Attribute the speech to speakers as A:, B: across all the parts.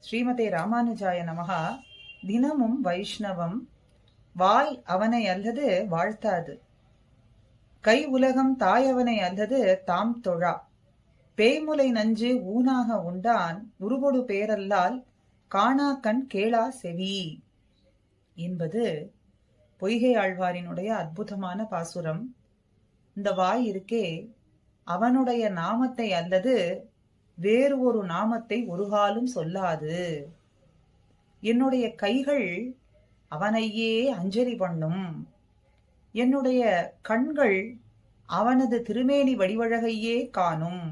A: ஸ்ரீமதே ராமானுஜாய நமஹா. தினமும் வைஷ்ணவம். வாய் அவனை அல்லது வாழ்த்தாது. கை உலகம் தாயவனை அல்லது தாம் தொழா. பேய்முலை நஞ்சு ஊனாக உண்டான் உருவொடு பேரல்லால் காணாக்கண் கேளா செவி என்பது பொய்கை ஆழ்வாரினுடைய அற்புதமான பாசுரம். இந்த வாய் இருக்கே, அவனுடைய நாமத்தை அல்லது வேறு ஒரு நாமத்தை ஒரு காலும் சொல்லாது. என்னுடைய கைகள் அவனையே அஞ்சலி பண்ணும். என்னுடைய கண்கள் அவனது திருமேனி வடிவழகையே காணும்.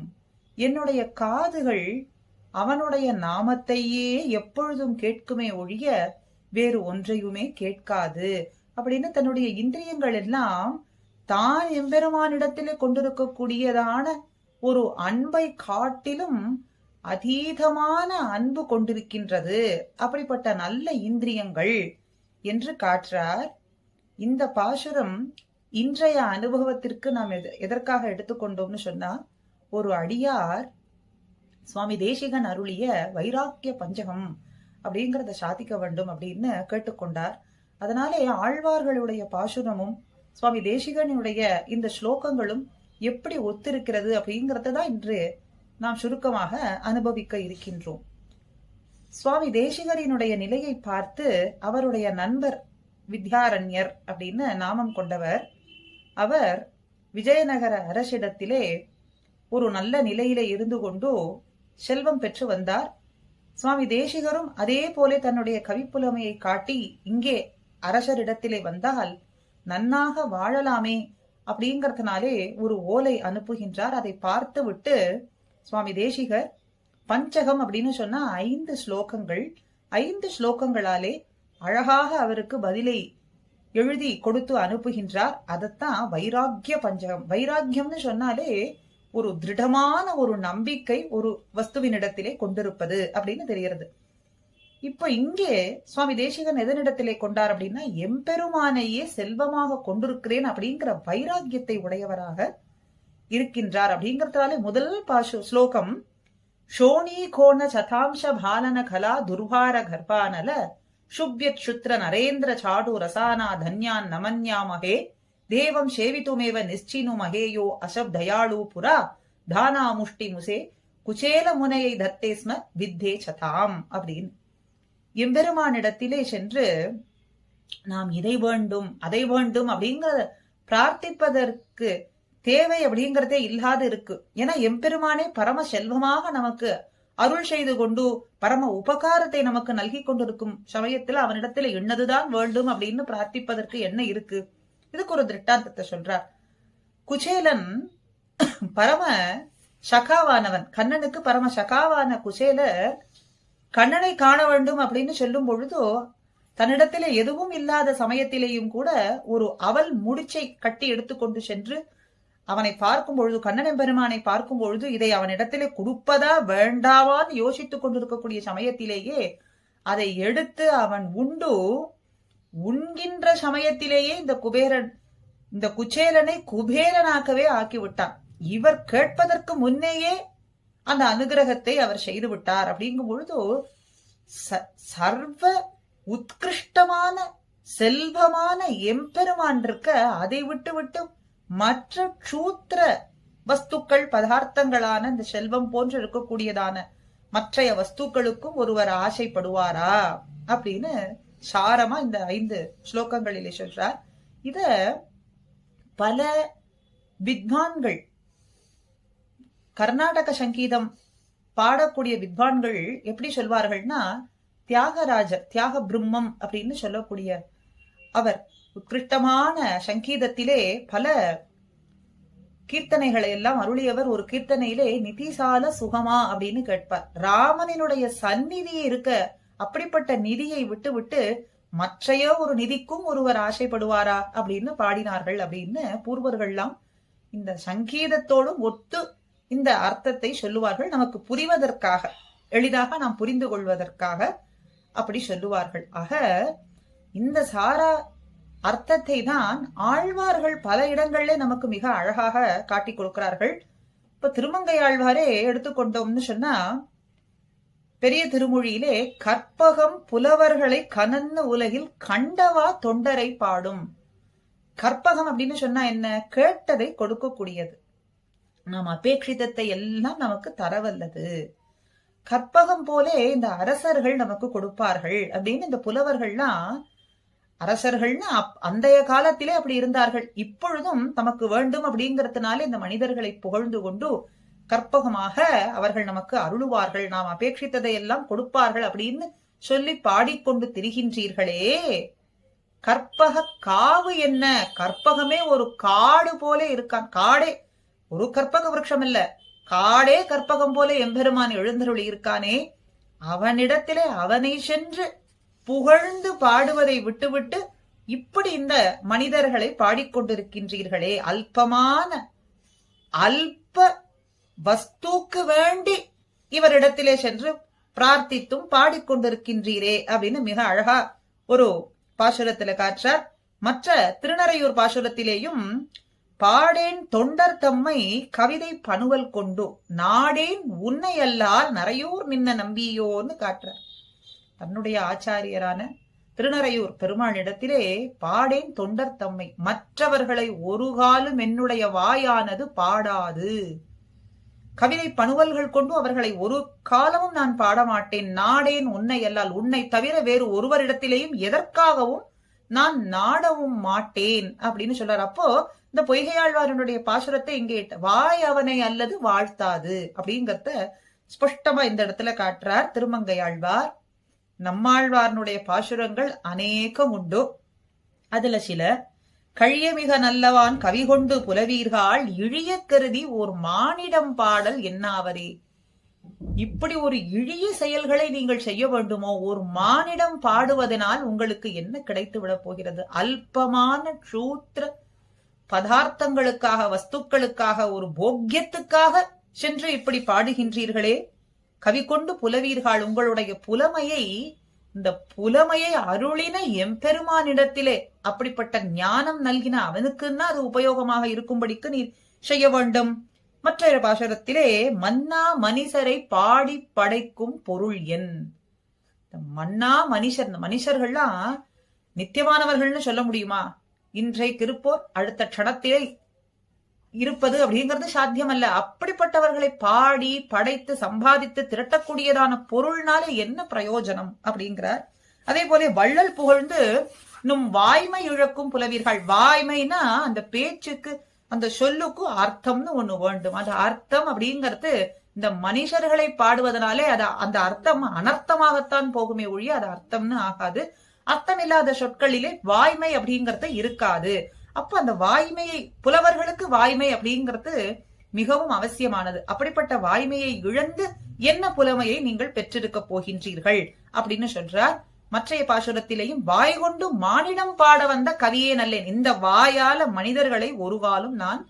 A: என்னுடைய காதுகள் அவனுடைய நாமத்தையே எப்பொழுதும் கேட்குமே ஒழிய வேறு ஒன்றையுமே கேட்காது அப்படின்னு தன்னுடைய இந்திரியங்கள் எல்லாம் தான் எம்பெருமானிடத்திலே கொண்டிருக்கக்கூடியதான ஒரு அன்பை காட்டிலும் அதீதமான அன்பு கொண்டிருக்கின்றது. அப்படிப்பட்ட நல்ல இந்திரியங்கள் என்று காற்றார். இந்த பாசுரம் இன்றைய அனுபவத்திற்கு நாம் எதற்காக எடுத்துக்கொண்டோம்னு சொன்னா, ஒரு அடியார் சுவாமி தேசிகன் அருளிய வைராக்கிய பஞ்சகம் அப்படிங்கறத சாதிக்க வேண்டும் அப்படின்னு கேட்டுக்கொண்டார். அதனாலே ஆழ்வார்களுடைய பாசுரமும் சுவாமி தேசிகனுடைய இந்த ஸ்லோகங்களும் எப்படி ஒத்திருக்கிறது அப்படிங்கறத தான் இன்று நாம் சுருக்கமாக அனுபவிக்க இருக்கின்றோம். சுவாமி தேசிகரினுடைய நிலையை பார்த்து அவருடைய நண்பர் வித்யாரண்யர் அப்படின்னு நாமம் கொண்டவர், அவர் விஜயநகர அரசிடத்திலே ஒரு நல்ல நிலையிலே இருந்து கொண்டு செல்வம் பெற்று வந்தார். சுவாமி தேசிகரும் அதே போல தன்னுடைய கவிப்புலமையை காட்டி இங்கே அரசரிடத்திலே வந்தால் நன்னாக வாழலாமே அப்படிங்கறதுனாலே ஒரு ஓலை அனுப்புகின்றார். அதை பார்த்து விட்டு சுவாமி தேசிகர் பஞ்சகம் அப்படின்னு சொன்னா 5 ஸ்லோகங்கள், 5 ஸ்லோகங்களாலே அழகாக அவருக்கு பதிலை எழுதி கொடுத்து அனுப்புகின்றார். அதத்தான் வைராக்கிய பஞ்சகம். வைராக்கியம்னு சொன்னாலே ஒரு திருடமான ஒரு நம்பிக்கை ஒரு வஸ்துவினிடத்திலே கொண்டிருப்பது அப்படின்னு தெரிகிறது. இப்ப இங்கே சுவாமி தேசிகன் எதனிடத்திலே கொண்டார் அப்படின்னா, எம்பெருமானையே செல்வமாக கொண்டிருக்கிறேன் அப்படிங்கிற வைராக்கியத்தை உடையவராக இருக்கின்றார். அப்படிங்கறதாலே முதல் ஸ்லோகம் ஷோணி கோண சதாம்ச பாலன கலா துர்வார கர்ப்பானல சுப்யத் சுத்ர நரேந்திர சாடு ரசானா தன்யான் நமன்யாமகே தேவம் சேவித்துமேவ நிச்சினு மகேயோ அசப் தயாளு புரா தானா முஷ்டி முசே குச்சேல முனையை தத்தே ஸ்ம வித்தே சதாம் அப்படின்னு எம்பெருமானிடத்திலே சென்று நாம் இதை வேண்டும் அதை வேண்டும் அப்படிங்கிற பிரார்த்திப்பதற்கு தேவை அப்படிங்கறதே இல்லாது இருக்கு. ஏன்னா எம்பெருமானே பரம செல்வமாக நமக்கு அருள் செய்து கொண்டு பரம உபகாரத்தை நமக்கு நல்கி கொண்டிருக்கும் சமயத்துல அவனிடத்துல என்னதுதான் வேண்டும் அப்படின்னு பிரார்த்திப்பதற்கு என்ன இருக்கு? இதுக்கு ஒரு திருஷ்டாந்தத்தை சொல்றார். குச்சேலன் பரம சகாவானவன், கண்ணனுக்கு பரம சகாவான குச்சேலர் கண்ணனை காண வேண்டும் அப்படின்னு சொல்லும் பொழுதோ தன்னிடத்திலே எதுவும் இல்லாத சமயத்திலேயும் கூட ஒரு அவல் முடிச்சை கட்டி எடுத்துக்கொண்டு சென்று அவனை பார்க்கும் பொழுது, கண்ணன் பெருமானை பார்க்கும் பொழுது இதை அவனிடத்திலே கொடுப்பதா வேண்டாவான்னு யோசித்துக் கொண்டிருக்கக்கூடிய சமயத்திலேயே அதை எடுத்து அவன் உண்கின்ற சமயத்திலேயே இந்த குச்சேலனை குபேரனாக்கவே ஆக்கிவிட்டான். இவர் கேட்பதற்கு முன்னேயே அந்த அனுகிரகத்தை அவர் செய்து விட்டார். அப்படிங்கும் பொழுது சர்வ உத்கிருஷ்டமான செல்வமான எம்பெருமான் இருக்க அதை விட்டு விட்டு மற்ற க்ஷூத்திர வஸ்துக்கள் பதார்த்தங்களான இந்த செல்வம் போன்று இருக்கக்கூடியதான மற்றைய வஸ்துக்களுக்கும் ஒருவர் ஆசைப்படுவாரா அப்படின்னு சாரமா இந்த 5 ஸ்லோகங்களிலே சொல்றார். இத பல வித்வான்கள், கர்நாடக சங்கீதம் பாடக்கூடிய வித்வான்கள் எப்படி சொல்வார்கள்னா, தியாக பிரம்மம் அப்படின்னு சொல்லக்கூடிய அவர் உத்கிருஷ்டமான சங்கீதத்திலே பல கீர்த்தனைகளை எல்லாம் அருளியவர். ஒரு கீர்த்தனையிலே நிதிசால சுகமா அப்படின்னு கேட்பார். ராமனினுடைய சந்நிதியே இருக்க அப்படிப்பட்ட நிதியை விட்டு விட்டு மற்றையோ ஒரு நிதிக்கும் ஒருவர் ஆசைப்படுவாரா அப்படின்னு பாடினார்கள் அப்படின்னு பூர்வர்கள்லாம் இந்த சங்கீதத்தோடும் ஒத்து இந்த அர்த்தத்தை சொல்லுவார்கள். நமக்கு புரிவதற்காக, எளிதாக நாம் புரிந்து கொள்வதற்காக அப்படி சொல்லுவார்கள். ஆக இந்த சாரா அர்த்தத்தை தான் ஆழ்வார்கள் பல இடங்களிலே நமக்கு மிக அழகாக காட்டி கொடுக்கிறார்கள். இப்ப திருமங்கை ஆழ்வாரே எடுத்துக்கொண்டோம்னு சொன்னா, பெரிய திருமொழியிலே கற்பகம் புலவர்களை கனன்னு உலகில் கண்டவா தொண்டரை பாடும். கற்பகம் அப்படின்னு சொன்னா என்ன? கேட்டதை கொடுக்கக்கூடியது, நாம் அபேட்சிதத்தை எல்லாம் நமக்கு தரவல்லது. கற்பகம் போலே இந்த அரசர்கள் நமக்கு கொடுப்பார்கள் அப்படின்னு இந்த புலவர்கள்லாம், அரசர்கள்னு அந்தைய காலத்திலே அப்படி இருந்தார்கள். இப்பொழுதும் தமக்கு வேண்டும் அப்படிங்கறதுனால இந்த மனிதர்களை புகழ்ந்து கொண்டு கற்பகமாக அவர்கள் நமக்கு அருளுவார்கள், நாம் அபேட்சித்ததை எல்லாம் கொடுப்பார்கள் அப்படின்னு சொல்லி பாடிக்கொண்டு திரிகின்றீர்களே. கற்பக காவு என்ன? கற்பகமே ஒரு காடு போல இருக்கான். காடே ஒரு கற்பக விருட்சம் இல்ல, காடே கற்பகம் போல எம்பெருமான் எழுந்தருளி இருக்கானே. அவனிடத்திலே அவனை சென்று புகழ்ந்து பாடுவதை விட்டுவிட்டு இப்படி இந்த மனிதர்களை பாடிக்கொண்டிருக்கின்றீர்களே. அல்பமான அல்ப வஸ்துக்கு வேண்டி இவரிடத்திலே சென்று பிரார்த்தித்தும் பாடிக்கொண்டிருக்கின்றீரே அப்படின்னு மிக அழகா ஒரு பாசுரத்துல காற்றார். மற்ற திருநறையூர் பாசுரத்திலேயும் பாடேன் தொண்டர் தம்மை கவிதை பணுவல் கொண்டு நாடேன் உன்னை அல்லால் நரையூர் நின்ன நம்பியோன்னு காட்டுறார். தன்னுடைய ஆச்சாரியரான திருநறையூர் பெருமானிடத்திலே பாடேன் தொண்டர் தம்மை, மற்றவர்களை ஒரு காலும் என்னுடைய வாயானது பாடாது, கவிதை பணுவல்கள் கொண்டு அவர்களை ஒரு காலமும் நான் பாடமாட்டேன். நாடேன் உன்னை அல்லால், உன்னை தவிர வேறு ஒருவரிடத்திலேயும் எதற்காகவும் நான் நாடவும் மாட்டேன் அப்படின்னு சொல்றார். அப்போ இந்த பொய்கையாழ்வாரனுடைய பாசுரத்தை இங்கே வாய் அவனை அல்லது வாழ்த்தாது அப்படிங்கறத ஸ்பஷ்டமா இந்த இடத்துல காட்டுறார் திருமங்கையாழ்வார். நம்மாழ்வாரனுடைய பாசுரங்கள் அநேகம் உண்டு. அதுல சில கழிய மிக நல்லவான் கவி கொண்டு புலவீர்கள் இழிய கருதி ஓர் மானிடம் பாடல் என்னாவரே. இப்படி ஒரு இழிய செயல்களை நீங்கள் செய்ய வேண்டுமோ? ஒரு மானிடம் பாடுவதனால் உங்களுக்கு என்ன கிடைத்து விட போகிறது? அல்பமான க்ஷூத்ர பதார்த்தங்களுக்காக, வஸ்துக்களுக்காக, ஒரு போக்கியத்துக்காக சென்று இப்படி பாடுகின்றீர்களே. கவி கொண்டு புலவீர்கள், உங்களுடைய புலமையை, இந்த புலமையை அருளின எம்பெருமானிடத்திலே, அப்படிப்பட்ட ஞானம் நல்கின அவனுக்குன்னா அது உபயோகமாக இருக்கும்படிக்கு நீர் செய்ய வேண்டும். மற்றொரு பாசுரத்திலே மன்னா மனிதரை பாடி படைக்கும் பொருள் என். மன்னா மனுஷர், மனுஷர்கள்லாம் நித்தியமானவர்கள்னு சொல்ல முடியுமா? இன்றைக்கு இருப்போர் அடுத்த க்ஷணத்திலே இருப்பது அப்படிங்கிறது சாத்தியம் அல்ல. அப்படிப்பட்டவர்களை பாடி படைத்து சம்பாதித்து திரட்டக்கூடியதான பொருள்னால என்ன பிரயோஜனம் அப்படிங்கிறார். அதே போல வள்ளல் புகழ்ந்து நும் வாய்மை இழக்கும் புலவீர்கள். வாய்மைனா அந்த பேச்சுக்கு, அந்த சொல்லுக்கு அர்த்தம்னு ஒண்ணு வேண்டும். அந்த அர்த்தம் அப்படிங்கிறது இந்த மனுஷர்களை பாடுவதனாலே அந்த அர்த்தம் அனர்த்தமாகத்தான் போகுமே ஒழிய அது அர்த்தம்னு ஆகாது. அர்த்தம் இல்லாத சொற்களிலே வாய்மை அப்படிங்கறது இருக்காது. அப்ப அந்த வாய்மையை, புலவர்களுக்கு வாய்மை அப்படிங்கிறது மிகவும் அவசியமானது. அப்படிப்பட்ட வாய்மையை இழந்து என்ன புலமையை நீங்கள் பெற்றிருக்க போகின்றீர்கள் அப்படின்னு சொல்றார். மற்றைய பாசுரத்திலேயும் வாய் கொண்டு மானிடம் பாட வந்த கவியே நல்லேன், இந்த வாயால மனிதர்களை ஒரு காலம் நான்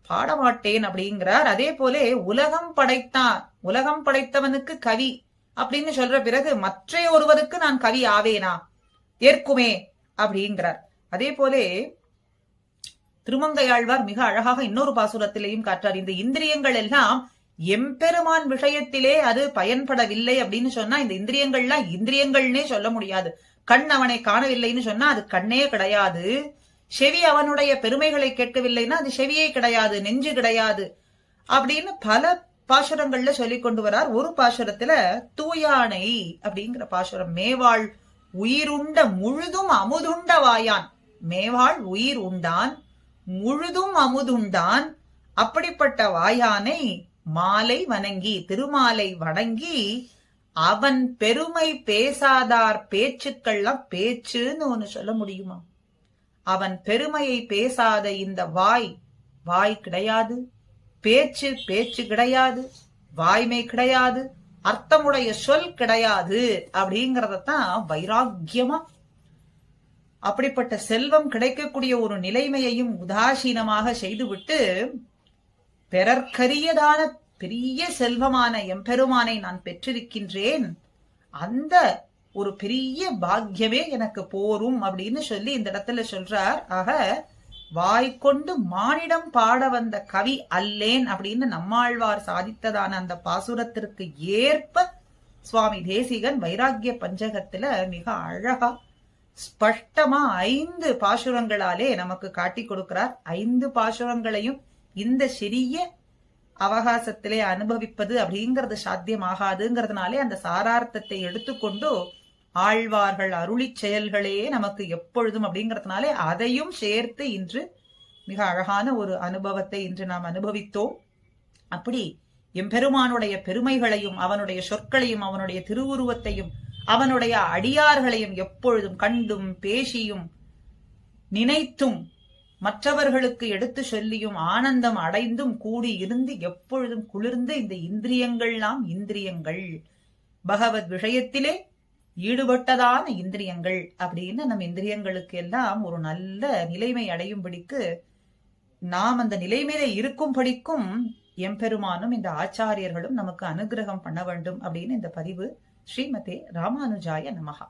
A: பாடமாட்டேன் அப்படிங்கிறார். அதே போல உலகம் படைத்தான், உலகம் படைத்தவனுக்கு கவி அப்படின்னு சொல்ற பிறகு மற்ற ஒருவருக்கு நான் கவி ஆவேனா? ஏற்குமே அப்படிங்கிறார். அதே போல திருமங்கையாழ்வார் மிக அழகாக இன்னொரு பாசுரத்திலேயும் காட்டார். இந்த இந்திரியங்கள் எல்லாம் எம்பெருமான் விஷயத்திலே அது பயன்படவில்லை அப்படின்னு சொன்னா இந்த இந்திரியங்கள்லாம் இந்திரியங்கள்னே சொல்ல முடியாது. கண் அவனை காணவில்லைன்னு சொன்னா அது கண்ணே கிடையாது. செவி அவனுடைய பெருமைகளை கேட்கவில்லைன்னா அது செவியே கிடையாது, நெஞ்சு கிடையாது அப்படின்னு பல பாசுரங்கள்ல சொல்லி கொண்டு வரார். ஒரு பாசுரத்துல தூயானை அப்படிங்கிற பாசுரம், மேவாள் உயிருண்ட முழுதும் அமுதுண்ட வாயான், மேவாள் உயிர் உண்டான் முழுதும் அமுதுண்டான், அப்படிப்பட்ட வாயானை மாலை வணங்கி, திருமாலை வணங்கி அவன் பெருமை பேசாதார் பேச்சுக்கள்லாம் பேச்சுன்னு ஒண்ணு சொல்ல முடியுமா? அவன் பெருமையை பேசாத இந்த வாய், வாய் கிடையாது, பேச்சு பேச்சு கிடையாது, வாய்மை கிடையாது, அர்த்தமுடைய சொல் கிடையாது அப்படிங்கறதான் வைராக்கியமா, அப்படிப்பட்ட செல்வம் கிடைக்கக்கூடிய ஒரு நிலைமையையும் உதாசீனமாக செய்துவிட்டு பிறர்க்கரியதான பெரிய செல்வமான எம்பெருமானை நான் பெற்றிருக்கின்றேன், அந்த ஒரு பெரிய பாக்கியமே எனக்கு போரும் அப்படின்னு சொல்லி இந்த இடத்துல சொல்றார். ஆக வாய்க்கொண்டு மானிடம் பாட வந்த கவி அல்லேன் அப்படின்னு நம்மாழ்வார் சாதித்ததான அந்த பாசுரத்திற்கு ஏற்ப சுவாமி தேசிகன் வைராகிய பஞ்சகத்துல மிக அழகா ஸ்பஷ்டமா 5 பாசுரங்களாலே நமக்கு காட்டி கொடுக்கிறார். 5 பாசுரங்களையும் இந்த சிறிய அவகாசத்திலே அனுபவிப்பது அப்படிங்கிறது சாத்தியமாகாதுங்கிறதுனாலே அந்த சாரார்த்தத்தை எடுத்துக்கொண்டு ஆழ்வார்கள் அருளி செயல்களே நமக்கு எப்பொழுதும் அப்படிங்கிறதுனாலே அதையும் சேர்த்து இன்று மிக அழகான ஒரு அனுபவத்தை இன்று நாம் அனுபவித்தோம். அப்படி எம்பெருமானுடைய பெருமைகளையும் அவனுடைய சொற்களையும் அவனுடைய திருவுருவத்தையும் அவனுடைய அடியார்களையும் எப்பொழுதும் கண்டும் பேசியும் நினைத்தும் மற்றவர்களுக்கு எடுத்து சொல்லியும் ஆனந்தம் அடைந்தும் கூடி இருந்து எப்பொழுதும் குளிர்ந்து இந்த இந்திரியங்கள்லாம் இந்திரியங்கள் பகவத் விஷயத்திலே ஈடுபட்டதான இந்திரியங்கள் அப்படின்னு நம் இந்திரியங்களுக்கு எல்லாம் ஒரு நல்ல நிலைமை அடையும்படிக்கு நாம் அந்த நிலைமையில இருக்கும்படிக்கும் எம்பெருமானும் இந்த ஆச்சாரியர்களும் நமக்கு அனுகிரகம் பண்ண வேண்டும் அப்படின்னு இந்த பதிவு. ஸ்ரீமதே ராமானுஜாய நமஹா.